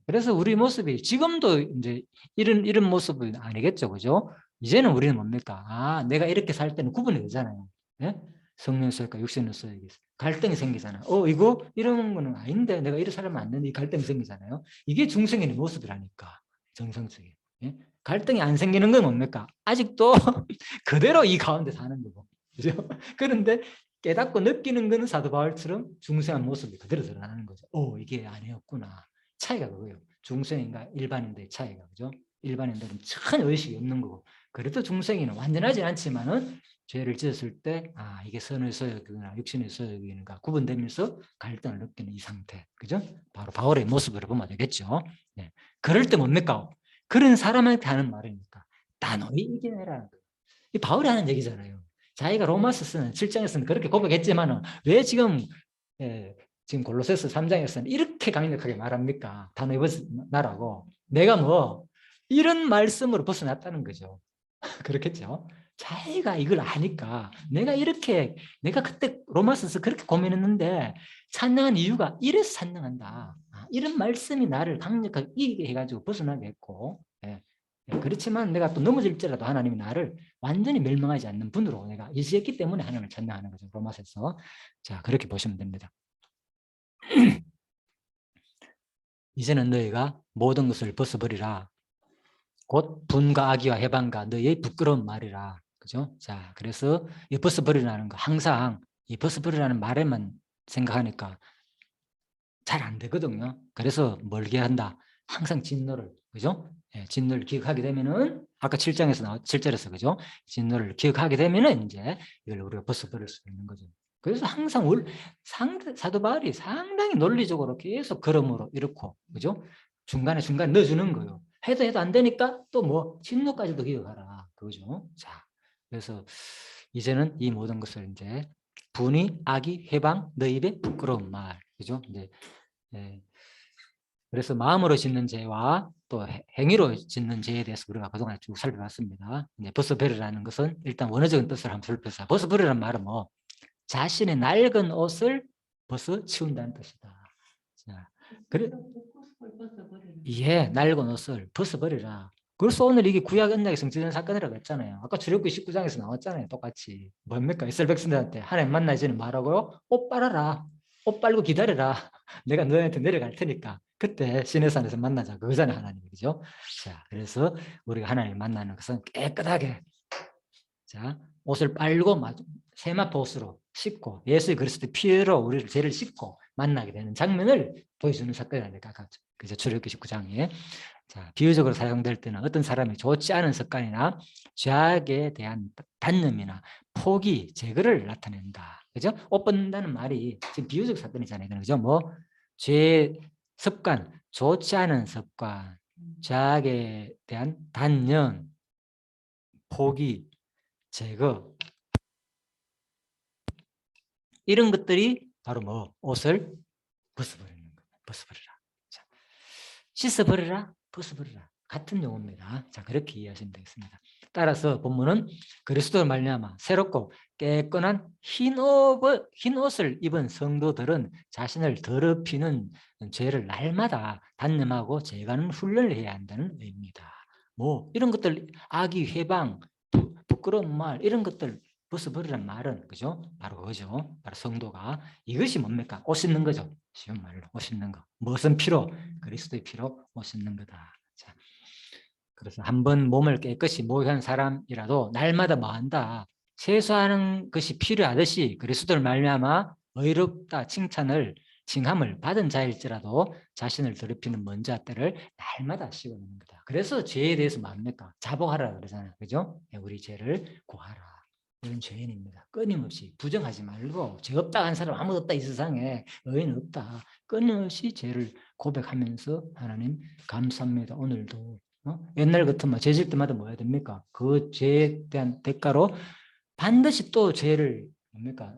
그래서 우리 모습이 지금도 이제 이런 모습은 아니겠죠, 그죠? 이제는 우리는 뭡니까? 내가 이렇게 살 때는 구분이 되잖아요. 예? 성령 소유과 육신의 소유가 갈등이 생기잖아요. 이거 이런 거는 아닌데 내가 이렇게 살면 안 되는데 이 갈등이 생기잖아요. 이게 중생인의 모습이라니까. 정상적인. 예? 갈등이 안 생기는 건 뭡니까? 아직도 그대로 이 가운데 사는 거고. 그죠? 그런데 깨닫고 느끼는 거는 사도 바울처럼 중생한 모습이 그대로 드러나는 거죠. 이게 아니었구나. 차이가 그거예요. 중생인과 일반인들의 차이가, 그죠? 일반인들은 전혀 의식이 없는 거고, 그래도 중생인은 완전하지 않지만은 죄를 지었을 때, 이게 선의 소욕이구나, 육신의 소욕이구나 구분되면서 갈등을 느끼는 이 상태, 그죠? 바로 바울의 모습으로 보면 되겠죠. 네. 그럴 때 뭡니까? 그런 사람한테 하는 말이니까 다 너희 이겨내라. 이 바울이 하는 얘기잖아요. 자기가 로마서 쓰는 7장에서는 그렇게 고백했지만은 왜 지금 골로새서 3장에서는 이렇게 강력하게 말합니까? 다 너희 벗어나라고. 내가 뭐 이런 말씀으로 벗어났다는 거죠. 그렇겠죠. 자기가 이걸 아니까 내가 그때 로마서에서 그렇게 고민했는데 찬양한 이유가 이래서 찬양한다. 이런 말씀이 나를 강력하게 이기게 해가지고 벗어나게 했고, 그렇지만 내가 또 넘어질지라도 하나님이 나를 완전히 멸망하지 않는 분으로 내가 이지했기 때문에 하나님을 찬양하는 거죠. 로마서에서. 자, 그렇게 보시면 됩니다. 이제는 너희가 모든 것을 벗어버리라. 곧 분과 악의와 해방과 너희의 부끄러운 말이라. 그죠? 자, 그래서 이 벗어버리라는 거 항상 이 벗어버리라는 말에만 생각하니까 잘 안 되거든요. 그래서 멀게 한다. 항상 진노를, 그죠? 진노를 기억하게 되면은 아까 7절에서 그죠? 진노를 기억하게 되면은 이제 이걸 우리가 벗어버릴 수 있는 거죠. 그래서 항상 사도 바울이 상당히 논리적으로 계속 걸음으로 이렇고, 그죠? 중간에 넣어주는 거예요. 해도 안 되니까 또 뭐 진노까지도 기억하라, 그죠? 자, 그래서 이제는 이 모든 것을 이제 분이, 악이, 해방, 너 입에 부끄러운 말, 그죠? 이제 그래서 마음으로 짓는 죄와 또 행위로 짓는 죄에 대해서 우리가 그동안 쭉 살펴봤습니다. 이제 벗어버리라는 것은 일단 원어적인 뜻을 한번 살펴보자. 벗어버리라는 말은 뭐 자신의 낡은 옷을 벗어 치운다는 뜻이다. 자, 그래, 예, 낡은 옷을 벗어버리라. 그래서 오늘 이게 구약 언약의 성취된 사건이라고 했잖아요. 아까 출애굽기 19장에서 나왔잖아요. 똑같이. 뭡니까? 이스라엘 백성들한테 하나님 만나기 전에 말하고요. 옷 빨아라. 옷 빨고 기다려라. 내가 너희한테 내려갈 테니까. 그때 시내산에서 만나자. 그거잖아요, 하나님. 그죠? 자, 그래서 우리가 하나님 만나는 것은 깨끗하게. 자, 옷을 빨고 세마포 옷으로 씻고 예수 그리스도의 피로 우리를 죄를 씻고 만나게 되는 장면을 보여주는 사건이 아닐까. 그죠? 출애굽기 19장에. 자, 비유적으로 사용될 때는 어떤 사람이 좋지 않은 습관이나 죄악에 대한 단념이나 포기, 제거를 나타낸다. 그죠? 옷 벗는다는 말이 지금 비유적 사건이잖아요. 그죠? 뭐, 습관, 좋지 않은 습관, 죄악에 대한 단념, 포기, 제거. 이런 것들이 바로 뭐, 옷을 벗어버리는 거예요. 벗어버리라. 자, 씻어버리라. 벗어버리라. 같은 용어입니다. 자, 그렇게 이해하시면 되겠습니다. 따라서 본문은 그리스도를 말미암아 새롭고 깨끗한 흰 옷을 입은 성도들은 자신을 더럽히는 죄를 날마다 단념하고 제거하는 훈련을 해야 한다는 의미입니다. 뭐 이런 것들 악의 회방, 부끄러운 말 이런 것들 벗어버리란 말은 그죠? 바로 그거죠. 바로 성도가 이것이 뭡니까? 옷 씻는 거죠. 쉬운 말로 옷 씻는 거. 무슨 피로? 그리스도의 피로 옷 씻는 거다. 자, 그래서 한번 몸을 깨끗이 모욕한 사람이라도 날마다 뭐 한다? 세수하는 것이 필요하듯이 그리스도를 말미암아 의롭다 칭함을 받은 자일지라도 자신을 더럽히는 먼지 때를 날마다 씻어내는 거다. 그래서 죄에 대해서 뭡니까? 자복하라 그러잖아요. 그죠? 우리 죄를 고하라. 이런 죄인입니다. 끊임없이 부정하지 말고 죄 없다 한 사람 아무도 없다 이 세상에 의인 없다. 끊임없이 죄를 고백하면서 하나님 감사합니다. 오늘도 옛날 같으면 죄질 때마다 뭐 해야 됩니까? 그 죄에 대한 대가로 반드시 또 죄를 뭡니까?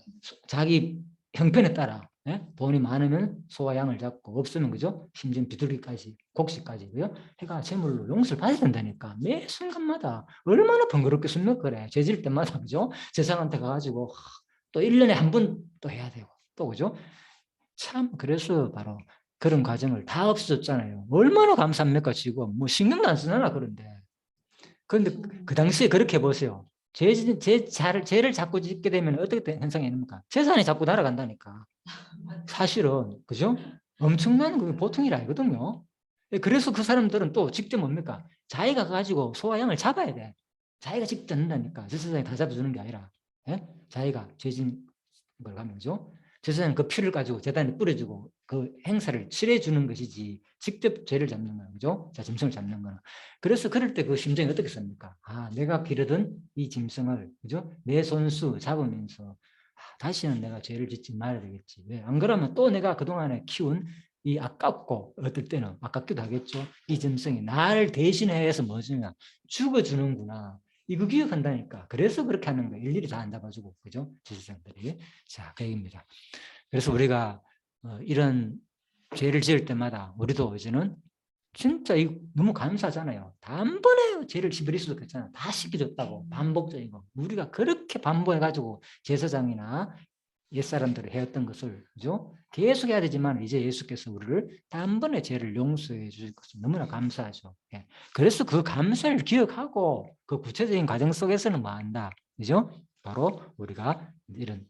자기 형편에 따라 돈이 많으면 소와 양을 잡고 없으면 그죠? 심지어 비둘기까지 곡식까지 그죠? 해가 제물로 용서를 받아야 된다니까 매 순간마다 얼마나 번거롭겠습니까? 그래 죄질 때마다 그죠? 제사장한테 가가지고 또 1년에 한 번 또 해야 되고 또 그죠? 참 그래서 바로 그런 과정을 다 없어졌잖아요. 얼마나 감사합니까 지금 뭐 신경도 안 쓰나 그런데 그런데 그 당시에 그렇게 보세요. 죄를 자꾸 짓게 되면 어떻게 현상이 있습니까? 재산이 자꾸 날아간다니까. 사실은 그죠? 엄청난 그 보통 일 아니거든요. 그래서 그 사람들은 또 직접 뭡니까? 자기가 가지고 소와 양을 잡아야 돼. 자기가 직접 잡는다니까. 제사장이 다 잡아주는 게 아니라 자기가 죄진 걸 가면죠. 제사장은 그 피를 가지고 제단에 뿌려주고 그 행사를 치러주는 것이지 직접 죄를 잡는 거예요. 그죠? 자, 짐승을 잡는 거는. 그래서 그럴 때 그 심정이 어떻게 씁니까? 아, 내가 기르던 이 짐승을, 그죠? 내 손수 잡으면서 다시는 내가 죄를 짓지 말아야 되겠지. 왜? 안 그러면 또 내가 그동안에 키운 이 아깝고 어떨 때는 아깝기도 하겠죠. 이 짐승이 나를 대신해서 뭐지냐 죽어주는구나. 이거 기억한다니까. 그래서 그렇게 하는 거예요. 일일이 다 안 잡아주고 그죠? 제사장들이. 자, 그 얘기입니다. 그래서 우리가 이런 죄를 지을 때마다 우리도 이제는 진짜 너무 감사하잖아요. 단번에 죄를 지버릴 수도 있잖아요. 다 씻겨줬다고 반복적이고 우리가 그렇게 반복해가지고 제사장이나 옛사람들이 해왔던 것을 그죠? 계속 해야 되지만 이제 예수께서 우리를 단번에 죄를 용서해 주실 것을 너무나 감사하죠. 예. 그래서 그 감사를 기억하고 그 구체적인 과정 속에서는 뭐 한다? 그죠? 바로 우리가 이런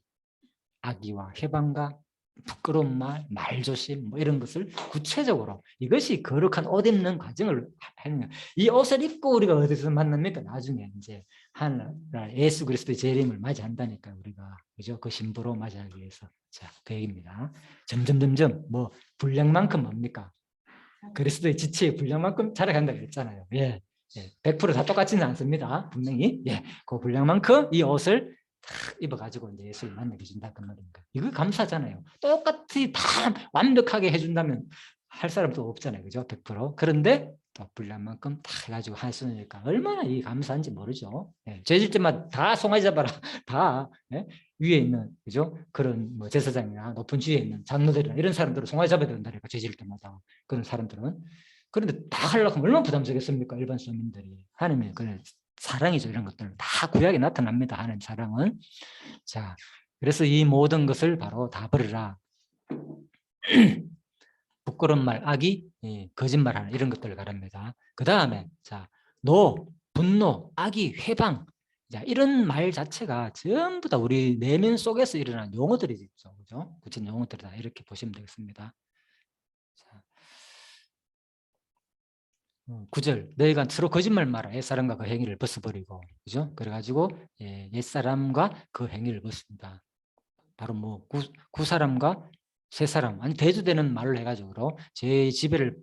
악의와 해방과 부끄러운 말, 말조심 뭐 이런 것을 구체적으로 이것이 거룩한 옷 입는 과정을 하는 거예요. 이 옷을 입고 우리가 어디서 만납니까? 나중에 이제 하늘날 예수 그리스도의 재림을 맞이한다니까 우리가 그죠? 그 신부로 맞이하기 위해서 자, 그 얘기입니다. 점점 뭐 분량만큼 뭡니까? 그리스도의 지체의 분량만큼 자라간다고 했잖아요. 예. 100%다 똑같지는 않습니다. 분명히 그 분량만큼 이 옷을 탁 입어가지고 이제 예수를 만나게 해준다 그 말입니다. 이거 감사하잖아요. 똑같이 다 완벽하게 해준다면 할 사람도 없잖아요, 그죠? 100%. 그런데 또 분량만큼 다 해가지고 하시니까 얼마나 이 감사한지 모르죠. 죄질 때마다 다 송아지 잡아라, 다 위에 있는 그죠? 그런 뭐 제사장이나 높은 지위에 있는 장로들이나 이런 사람들은 송아지 잡아야 된다니까 죄질 때마다 그런 사람들은. 그런데 다 하려고 하면 얼마나 부담스럽겠습니까? 일반 서민들이. 하나님의 그 사랑이죠. 이런 것들 다 구약에 나타납니다. 하나님 사랑은. 자, 그래서 이 모든 것을 바로 다 버리라. 부끄러운 말, 악의, 거짓말하는 이런 것들을 말합니다. 그 다음에 자, 분노, 악의, 회방. 자, 이런 말 자체가 전부 다 우리 내면 속에서 일어나는 용어들이죠. 그죠? 구체적인 용어들이다. 이렇게 보시면 되겠습니다. 자, 9절 너희가 서로 거짓말 말아 옛사람과 그 행위를 벗어버리고 그죠? 그래가지고 옛사람과 그 행위를 벗습니다. 바로 뭐 구사람과 새사람 아니 대조되는 말을 해가지고 제 지배를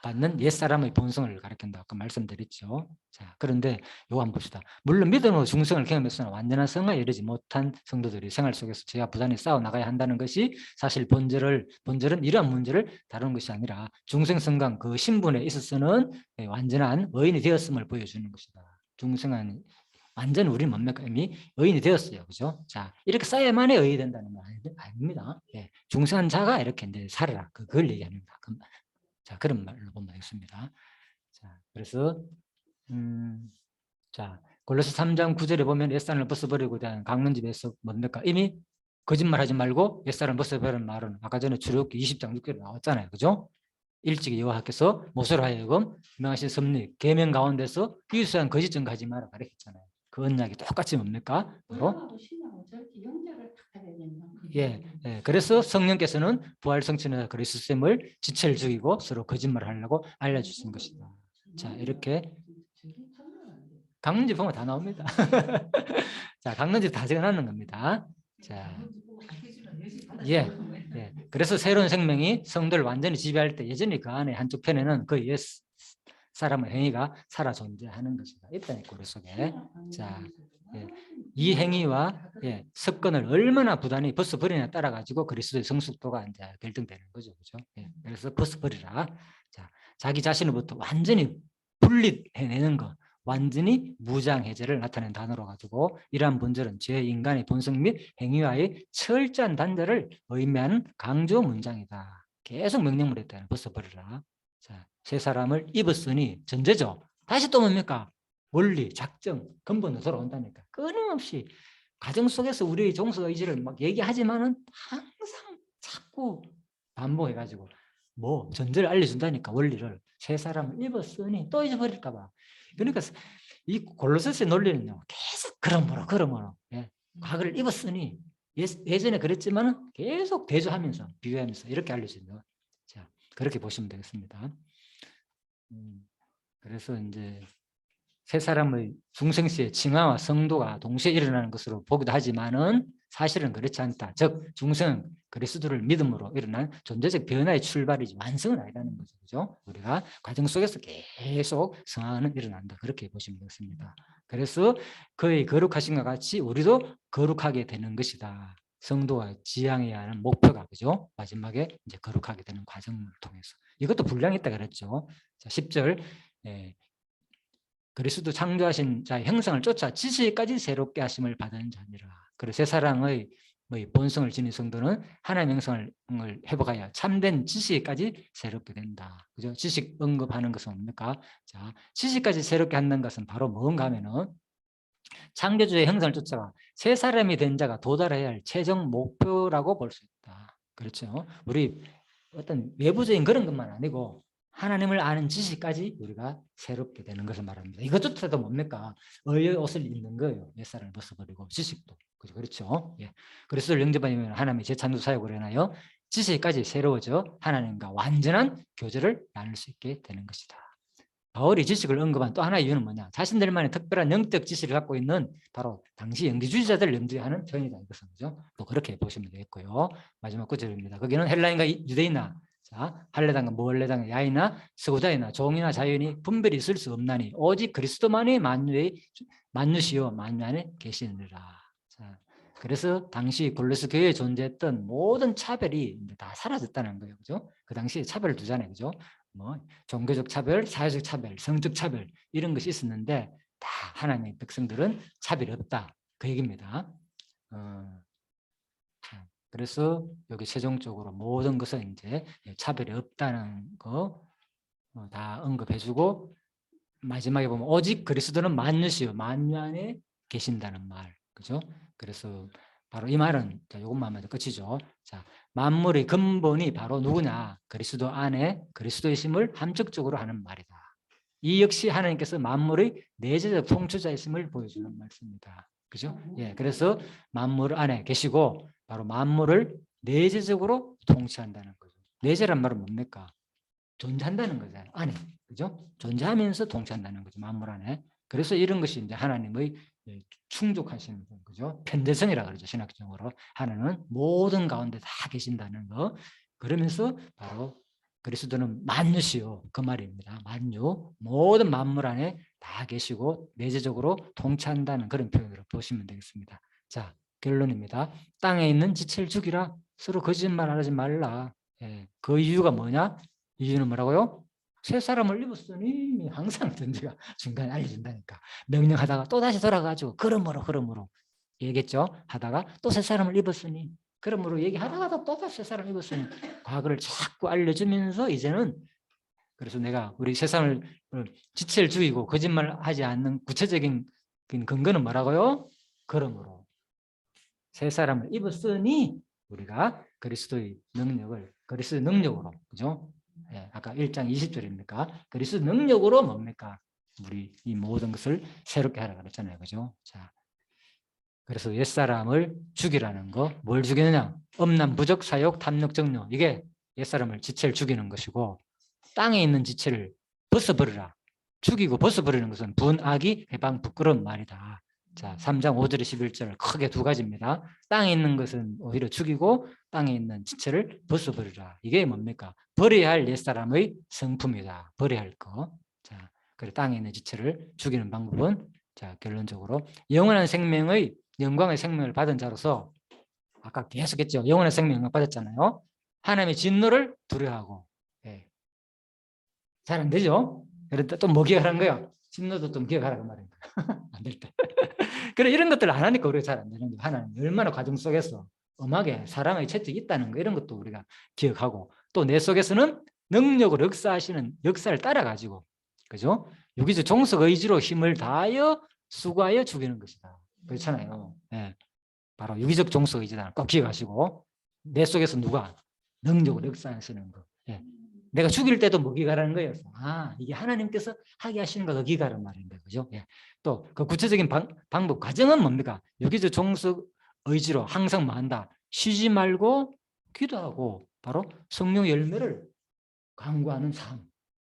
받는 옛사람의 본성을 가리킨다. 아까 말씀드렸죠. 자, 그런데 요거 한번 봅시다. 물론 믿음으로 중성을 경험했으나 완전한 성화에 이르지 못한 성도들이 생활 속에서 죄와 부단히 싸워 나가야 한다는 것이 사실 본질은 이러한 문제를 다루는 것이 아니라 중생성강 그 신분에 있어서는 완전한 의인이 되었음을 보여주는 것이다. 중생한 완전 우리 뭡니까? 이미 의인이 되었어요. 그죠? 자, 이렇게 쌓여야만이 의인이 된다는 건 아닙니다. 예, 중생한 자가 이렇게 이제 살아라. 그걸 얘기하는 겁니다. 자, 그런 말로 보면 되겠습니다. 자, 그래서 자, 골로새 3장 9절에 보면 옛사람을 벗어버리고 대한 강론집에서 뭡니까? 이미 거짓말하지 말고 옛사람을 벗어버리는 말은 아까 전에 출애굽기 20장 6절에 나왔잖아요. 그죠? 일찍이 여호와께서 모세로 하여금 명하신 섭리 계명 가운데서 이웃에 거짓 증거하지 마라 가르쳤잖아요. 그 언약이 똑같이 뭡니까? 바로 그래서 성령께서는 부활 성취는 그리스도임을 지체를 죽이고 서로 거짓말을 하려고 알려주신 것이다. 자, 이렇게 강론집 보면 다 나옵니다. 자, 강론집 다 적어놨는 겁니다. 자, 그래서 새로운 생명이 성도를 완전히 지배할 때 여전히 그 안에 한쪽 편에는 그 옛 사람의 행위가 살아 존재하는 것이다. 있다니까 우리 속에. 자, 이 행위와 습관을 얼마나 부단히 벗어버리냐에 따라 가지고 그리스도의 성숙도가 이제 결정되는 거죠, 그죠? 그래서 벗어버리라. 자, 자기 자신으로부터 완전히 분리해내는 것, 완전히 무장해제를 나타낸 단어로 가지고 이러한 본질은 제 인간의 본성 및 행위와의 철저한 단절을 의미하는 강조 문장이다. 계속 명령을 했다. 벗어버리라. 자, 새 사람을 입었으니 전제죠. 다시 또 뭡니까? 원리, 작정, 근본으로 돌아온다니까. 끊임없이 가정 속에서 우리의 종소 의지를 막 얘기하지만은 항상 자꾸 반복해가지고 뭐 전제를 알려준다니까. 원리를. 새 사람을 입었으니 또 잊어버릴까 봐. 그러니까 이 골로새서의 논리는요. 계속 그러므로 과거를 입었으니 예전에 그랬지만은 계속 대조하면서 비교하면서 이렇게 알려진다. 자, 그렇게 보시면 되겠습니다. 그래서 이제 세 사람의 중생시의 징화와 성도가 동시에 일어나는 것으로 보기도 하지만은 사실은 그렇지 않다. 즉 중생은 그리스도를 믿음으로 일어난 존재적 변화의 출발이지 완성은 아니라는 거죠. 그죠? 우리가 과정 속에서 계속 성화는 일어난다. 그렇게 보시면 되겠습니다. 그래서 그의 거룩하신과 같이 우리도 거룩하게 되는 것이다. 성도가 지향해야 하는 목표가 그죠? 마지막에 이제 거룩하게 되는 과정을 통해서 이것도 분량이 있다 그랬죠. 자, 10절 그리스도 창조하신 자의 형상을 쫓아 지식까지 새롭게 하심을 받은 자니라. 그래서 새 사랑의 본성을 지닌 성도는 하나님의 형상을 회복하여 참된 지식까지 새롭게 된다. 그죠? 지식 언급하는 것은 뭡니까? 자, 지식까지 새롭게 한다는 것은 바로 뭔가 하면은 창조주의 형상을 쫓아가 새 사람이 된 자가 도달해야 할 최종 목표라고 볼 수 있다. 그렇죠? 우리 어떤 외부적인 그런 것만 아니고 하나님을 아는 지식까지 우리가 새롭게 되는 것을 말합니다. 이것조차도 뭡니까? 의의 옷을 입는 거예요. 옛사람을 벗어버리고 지식도. 그렇죠? 예. 그리스도를 영접하면 하나님의 재창조 사역을 해나요 지식까지 새로워져 하나님과 완전한 교제를 나눌 수 있게 되는 것이다. 바울이 지식을 언급한 또 하나의 이유는 뭐냐? 자신들만의 특별한 영적 지식을 갖고 있는 바로 당시 영지주의자들을 염두하는 표현이다. 이것은 그죠? 또 그렇게 보시면 되겠고요. 마지막 구절입니다. 거기는 헬라인과 유대인이나 자, 할례당과 무할례당과 야이나 서구자이나 종이나 자유인이 분별이 있을 수 없나니 오직 그리스도만이 만유시요 만유 안에 계시느니라. 자, 그래서 당시 골로새 교회에 존재했던 모든 차별이 다 사라졌다는 거예요. 그죠? 그 당시에 차별을 두잖아요. 그죠? 뭐 종교적 차별, 사회적 차별, 성적 차별 이런 것이 있었는데 다 하나님의 백성들은 차별이 없다. 그 얘기입니다. 그래서 여기 최종적으로 모든 것은 이제 차별이 없다는 거 다 언급해주고 마지막에 보면 오직 그리스도는 만유시요 만유 안에 계신다는 말, 그죠? 그래서 바로 이 말은 자, 이것만 하면 끝이죠. 자, 만물의 근본이 바로 누구냐? 그리스도 안에 그리스도이심을 함축적으로 하는 말이다. 이 역시 하나님께서 만물의 내재적 통치자이심을 보여주는 말씀입니다. 그죠? 예, 그래서 만물 안에 계시고 바로 만물을 내재적으로 통치한다는 거죠. 내재란 말은 뭡니까? 존재한다는 거잖아요. 안에. 그죠? 존재하면서 통치한다는 거죠. 만물 안에. 그래서 이런 것이 이제 하나님의 충족하시는 분, 그죠? 편대성이라 그러죠. 신학적으로. 하나님은 모든 가운데 다 계신다는 거. 그러면서 바로 그리스도는 만유시요. 그 말입니다. 만유. 모든 만물 안에 다 계시고 내재적으로 통치한다는 그런 표현으로 보시면 되겠습니다. 자, 결론입니다. 땅에 있는 지체를 죽이라. 서로 거짓말 하지 말라. 예, 그 이유가 뭐냐? 이유는 뭐라고요? 새 사람을 입었으니 항상 전제가 중간에 알려진다니까. 명령하다가 또 다시 돌아가지고 그러므로 얘기했죠. 하다가 또 새 사람을 입었으니 그러므로 얘기하다가 또 다시 새 사람을 입었으니 과거를 자꾸 알려주면서 이제는 그래서 내가 우리 새 사람을 지체를 죽이고 거짓말하지 않는 구체적인 근거는 뭐라고요? 그러므로 새 사람을 입었으니 우리가 그리스도의 능력으로 그죠? 예, 아까 1장 20절입니까? 그리스도 능력으로 뭡니까? 우리 이 모든 것을 새롭게 하라 그랬잖아요. 그죠? 자, 그래서 옛사람을 죽이라는 거, 뭘 죽이느냐? 엄난, 부적, 사욕, 탐욕, 정욕. 이게 옛사람을 지체를 죽이는 것이고 땅에 있는 지체를 벗어버리라. 죽이고 벗어버리는 것은 분악이 해방 부끄러운 말이다. 자, 3장 5절에 11절 크게 두 가지입니다. 땅에 있는 것은 오히려 죽이고 땅에 있는 지체를 벗어버리라. 이게 뭡니까? 버려야 할 옛사람의 성품이다. 버려야 할 거. 자, 그래 땅에 있는 지체를 죽이는 방법은 자, 결론적으로 영원한 생명의 영광의 생명을 받은 자로서 아까 계속했죠. 영원한 생명을 받았잖아요. 하나님의 진노를 두려워하고 예. 잘 안 되죠. 그런데 또 뭐 기억하는 거야? 진노도 좀 기억하라고 말입니다. 안 될 때. 그래 이런 것들을 안 하니까 우리가 잘 안 되는 거예요. 하나님 얼마나 과정 속에서 엄하게 사람의 채찍이 있다는 거 이런 것도 우리가 기억하고 또 내 속에서는 능력으로 역사하시는 역사를 따라가지고 그죠? 유기적 종속 의지로 힘을 다하여 수고하여 죽이는 것이다. 그렇잖아요. 예. 바로 유기적 종속 의지다. 꼭 기억하시고 내 속에서 누가 능력으로 역사하시는 거. 예. 내가 죽일 때도 뭐 기가라는 거예요. 아, 이게 하나님께서 하게 하시는 거가 기가란 말인 거예요. 그죠? 예. 또 그 구체적인 방법, 과정은 뭡니까? 유기적 종속 의지로 항상 뭐 한다? 쉬지 말고 기도하고 바로 성령 열매를 강구하는 삶.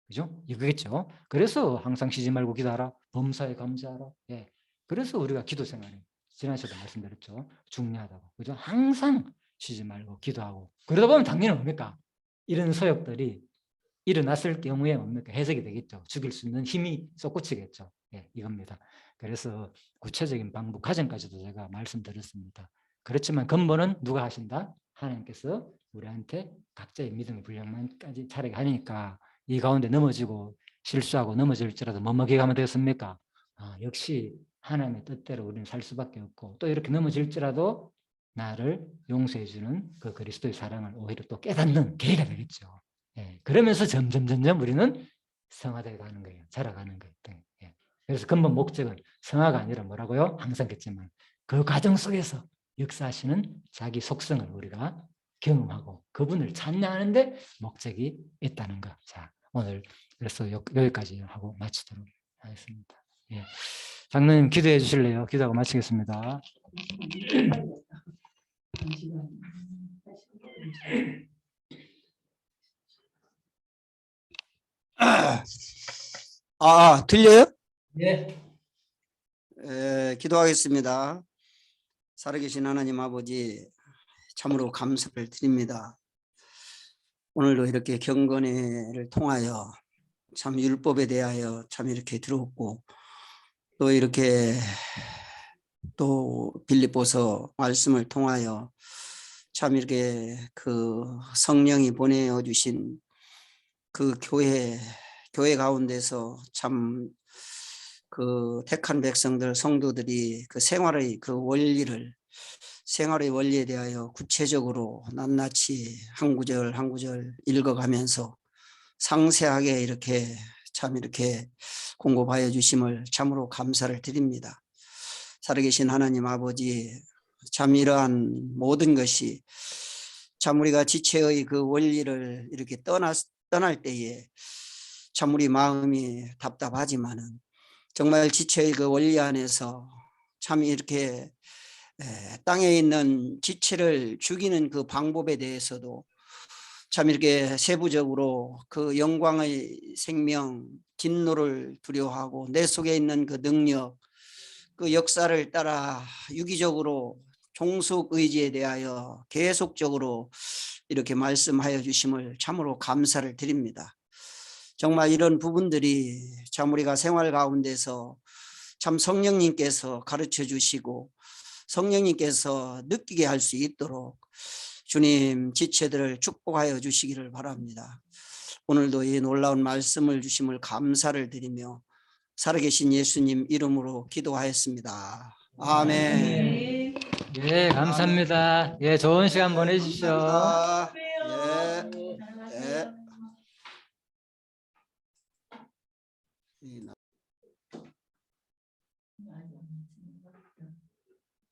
그죠? 이거겠죠. 그래서 항상 쉬지 말고 기도하라. 범사에 감사하라. 예. 그래서 우리가 기도 생활이 지난 시간에 말씀드렸죠. 중요하다고. 그죠? 항상 쉬지 말고 기도하고. 그러다 보면 당연히 뭡니까? 이런 소역들이 일어났을 경우에 뭡니까? 해석이 되겠죠. 죽일 수 있는 힘이 솟구치겠죠. 예, 이겁니다. 그래서 구체적인 방법 과정까지도 제가 말씀드렸습니다. 그렇지만 근본은 누가 하신다? 하나님께서 우리한테 각자의 믿음의 분량만까지 차리게 하니까 이 가운데 넘어지고 실수하고 넘어질지라도 뭐뭐게 하면 되겠습니까? 아, 역시 하나님의 뜻대로 우리는 살 수밖에 없고 또 이렇게 넘어질지라도 나를 용서해 주는 그 그리스도의 사랑을 오히려 또 깨닫는 계기가 되겠죠. 예, 그러면서 점점 우리는 성화되어 가는 거예요. 자라가는 거예요. 예. 그래서 근본 목적은 성화가 아니라 뭐라고요? 항상 했지만 그 과정 속에서 역사하시는 자기 속성을 우리가 경험하고 그분을 찬양하는데 목적이 있다는 거. 자, 오늘 그래서 여기까지 하고 마치도록 하겠습니다. 예. 장로님 기도해 주실래요? 기도하고 마치겠습니다. 들려요? 예. 기도하겠습니다. 살아계신 하나님 아버지, 참으로 감사를 드립니다. 오늘도 이렇게 경건회를 통하여 참 율법에 대하여 참 이렇게 들었고 또 이렇게 또 빌립보서 말씀을 통하여 참 이렇게 그 성령이 보내어 주신 그 교회 가운데서 참 그 택한 백성들 성도들이 그 생활의 그 원리를 생활의 원리에 대하여 구체적으로 낱낱이 한 구절 한 구절 읽어가면서 상세하게 이렇게 참 이렇게 공급하여 주심을 참으로 감사를 드립니다. 살아계신 하나님 아버지, 참 이러한 모든 것이 참 우리가 지체의 그 원리를 이렇게 떠날 때에 참 우리 마음이 답답하지만은 정말 지체의 그 원리 안에서 참 이렇게 땅에 있는 지체를 죽이는 그 방법에 대해서도 참 이렇게 세부적으로 그 영광의 생명, 진노를 두려워하고 내 속에 있는 그 능력, 그 역사를 따라 유기적으로 종속 의지에 대하여 계속적으로 이렇게 말씀하여 주심을 참으로 감사를 드립니다. 정말 이런 부분들이 참 우리가 생활 가운데서 참 성령님께서 가르쳐 주시고 성령님께서 느끼게 할 수 있도록 주님 지체들을 축복하여 주시기를 바랍니다. 오늘도 이 놀라운 말씀을 주심을 감사를 드리며 살아계신 예수님 이름으로 기도하였습니다. 아멘. 예, 감사합니다. 예, 좋은 시간 보내십시오. 감사합니다.